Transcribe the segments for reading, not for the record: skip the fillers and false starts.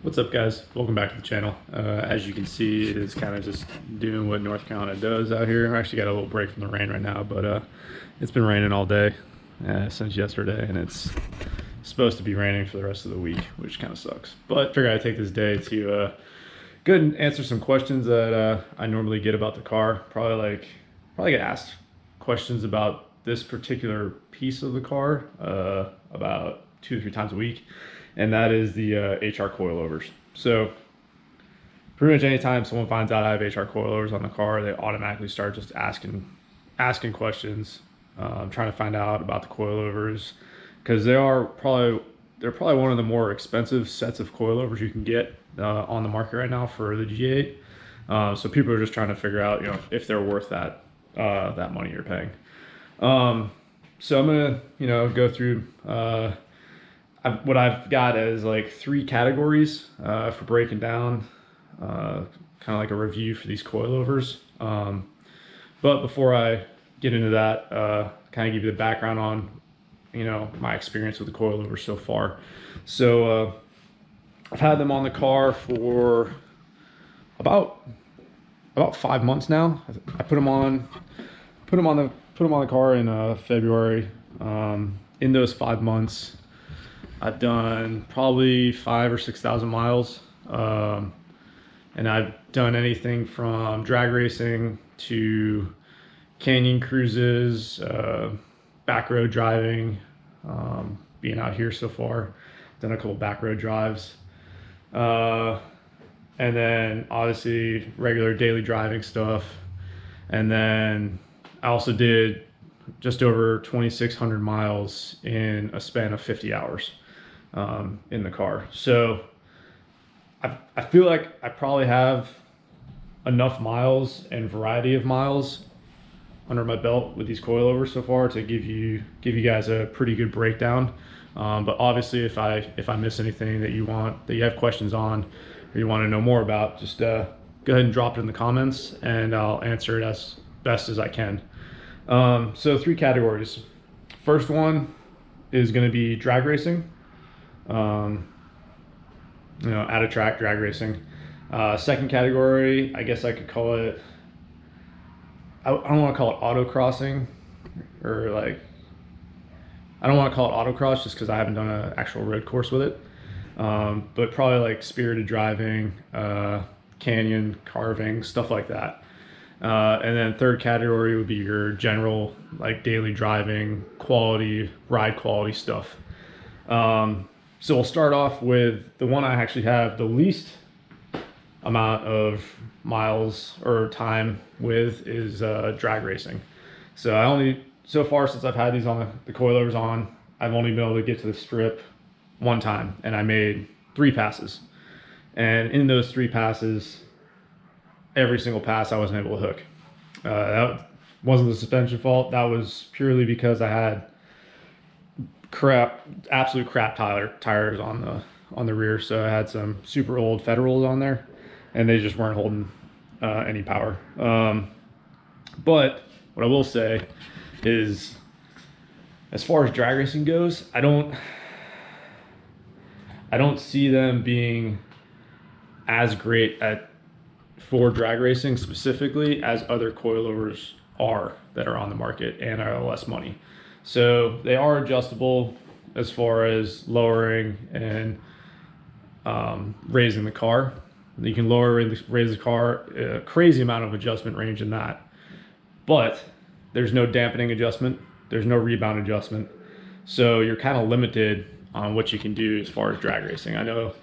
What's up, guys? Welcome back to the channel. As you can see, it is kind of just doing what North Carolina does out here. I actually got a little break from the rain right now, but it's been raining all day since yesterday, and it's supposed to be raining for the rest of the week, which kind of sucks. But I figured I'd take this day to go ahead and answer some questions that I normally get about the car. Probably get asked questions about this particular piece of the car about 2 to 3 times a week, and that is the H&R Coilovers. So pretty much anytime someone finds out I have H&R Coilovers on the car, they automatically start just asking questions, trying to find out about the coilovers, because they're probably one of the more expensive sets of coilovers you can get on the market right now for the G8. So people are just trying to figure out, if they're worth that money you're paying. So I'm gonna, go through what I've got is like 3 categories for breaking down, kind of like a review for these coilovers. But before I get into that, kind of give you the background on, my experience with the coilovers so far. So I've had them on the car for about 5 months now. I put them on the car in February. In those 5 months, I've done probably 5,000 or 6,000 miles, and I've done anything from drag racing to canyon cruises, back road driving, being out here so far. Done a couple back road drives, and then obviously regular daily driving stuff. And then I also did just over 2,600 miles in a span of 50 hours in the car. So I feel like I probably have enough miles and variety of miles under my belt with these coilovers so far to give you guys a pretty good breakdown. But obviously, if I miss anything that you have questions on, or you want to know more about, just go ahead and drop it in the comments, and I'll answer it as best as I can. So 3 categories. First one is going to be drag racing, at a track drag racing. Second category, I guess I could call it, I don't want to call it autocrossing, or I don't want to call it autocross just because I haven't done an actual road course with it. But probably like spirited driving, canyon carving, stuff like that. And then third category would be your general, like, daily driving, ride quality stuff. So we'll start off with the one I actually have the least amount of miles or time with is drag racing. So far since I've had these on the coilovers on, I've only been able to get to the strip 1 time, and I made 3 passes. And in those 3 passes, every single pass I wasn't able to hook. That wasn't the suspension fault. That was purely because I had absolute crap tires on the rear. So I had some super old Federals on there, and they just weren't holding any power. But what I will say is, as far as drag racing goes, I don't see them being as great for drag racing specifically as other coilovers are that are on the market and are less money. So they are adjustable as far as lowering and raising the car. You can lower and raise the car, a crazy amount of adjustment range in that. But there's no dampening adjustment, there's no rebound adjustment. So you're kind of limited on what you can do as far as drag racing. I know,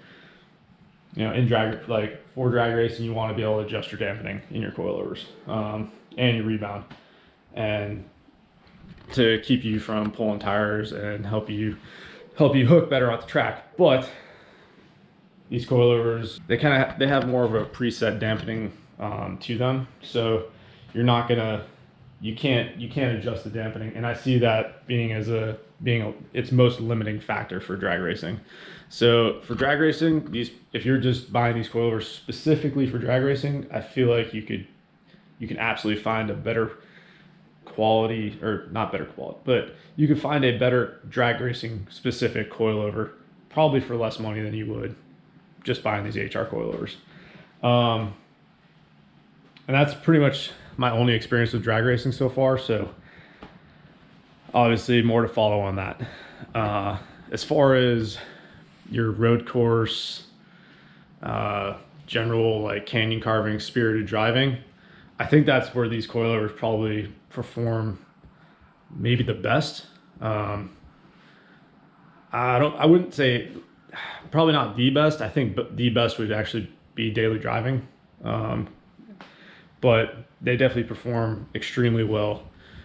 for drag racing, you want to be able to adjust your dampening in your coilovers, and your rebound, and to keep you from pulling tires and help you hook better at the track. But these coilovers, they have more of a preset dampening to them, so you can't adjust the dampening, and I see that being its most limiting factor for drag racing. So for drag racing, if you're just buying these coilovers specifically for drag racing, I feel like you can absolutely find a better quality, or not better quality, but you can find a better drag racing specific coilover, probably for less money than you would just buying these H&R Coilovers. And that's pretty much my only experience with drag racing so far. So obviously more to follow on that. As far as your road course, general like canyon carving, spirited driving, I think that's where these coilovers probably perform maybe the best. I wouldn't say, probably not the best. I think the best would actually be daily driving. But they definitely perform extremely well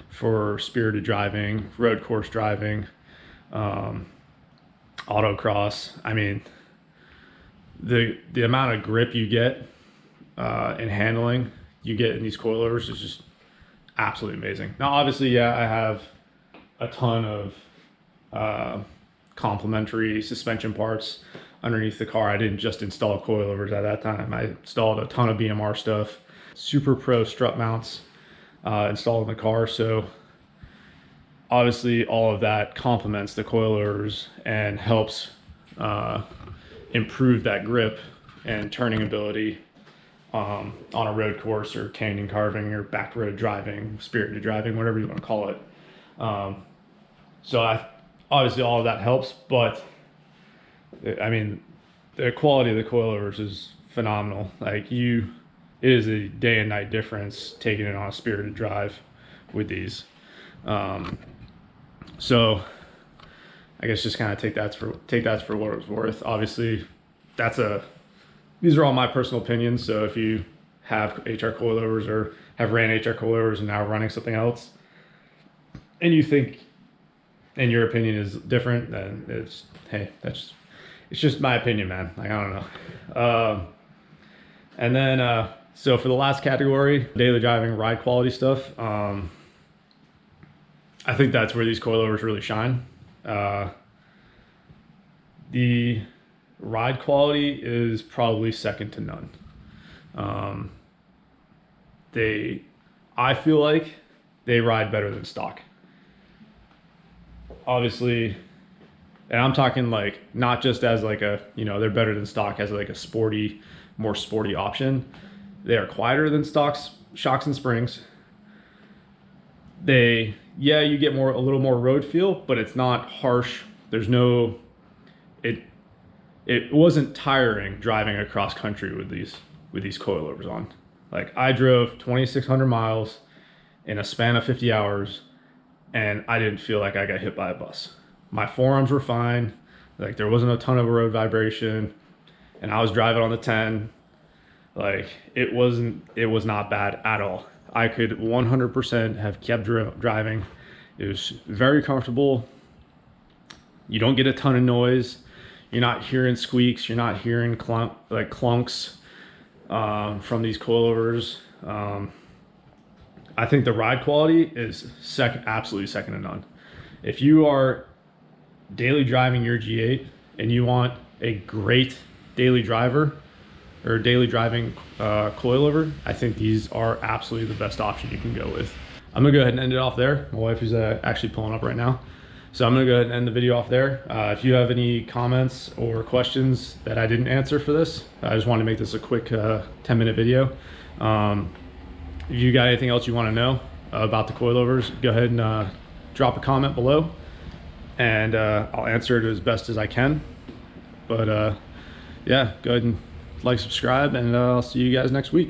for spirited driving, road course driving, autocross. I mean, the amount of grip you get and handling you get in these coilovers is just absolutely amazing. Now, obviously, yeah, I have a ton of complementary suspension parts underneath the car. I didn't just install coilovers at that time. I installed a ton of BMR stuff, super pro strut mounts installed in the car. So obviously all of that complements the coilovers and helps improve that grip and turning ability on a road course or canyon carving or back road driving, spirited driving, whatever you want to call it. So obviously all of that helps, but I mean, the quality of the coilovers is phenomenal. Like it is a day and night difference taking it on a spirited drive with these. So I guess just kind of take that for what it's worth. Obviously these are all my personal opinions. So if you have H&R coilovers or have ran H&R coilovers and now running something else, and you think, and your opinion is different, then it's just my opinion, man. Like, I don't know. And then, so for the last category, daily driving, ride quality stuff, I think that's where these coilovers really shine. The ride quality is probably second to none. I feel like they ride better than stock. Obviously, and I'm talking like not just as like a, they're better than stock as like a more sporty option. They are quieter than stock's shocks and springs. You get a little more road feel, but it's not harsh. It wasn't tiring driving across country with these coilovers on. Like, I drove 2,600 miles in a span of 50 hours and I didn't feel like I got hit by a bus. My forearms were fine. Like, there wasn't a ton of road vibration, and I was driving on the 10. Like, it was not bad at all. I could 100% have kept driving. It was very comfortable. You don't get a ton of noise. You're not hearing squeaks. You're not hearing clunks from these coilovers. I think the ride quality is absolutely second to none. If you are daily driving your G8 and you want a great daily driver or daily driving coilover, I think these are absolutely the best option you can go with. I'm gonna go ahead and end it off there. My wife is actually pulling up right now. So I'm gonna go ahead and end the video off there. If you have any comments or questions that I didn't answer for this, I just wanted to make this a quick 10-minute video. If you got anything else you wanna know about the coilovers, go ahead and drop a comment below, and I'll answer it as best as I can. But yeah, go ahead and like, subscribe, and I'll see you guys next week.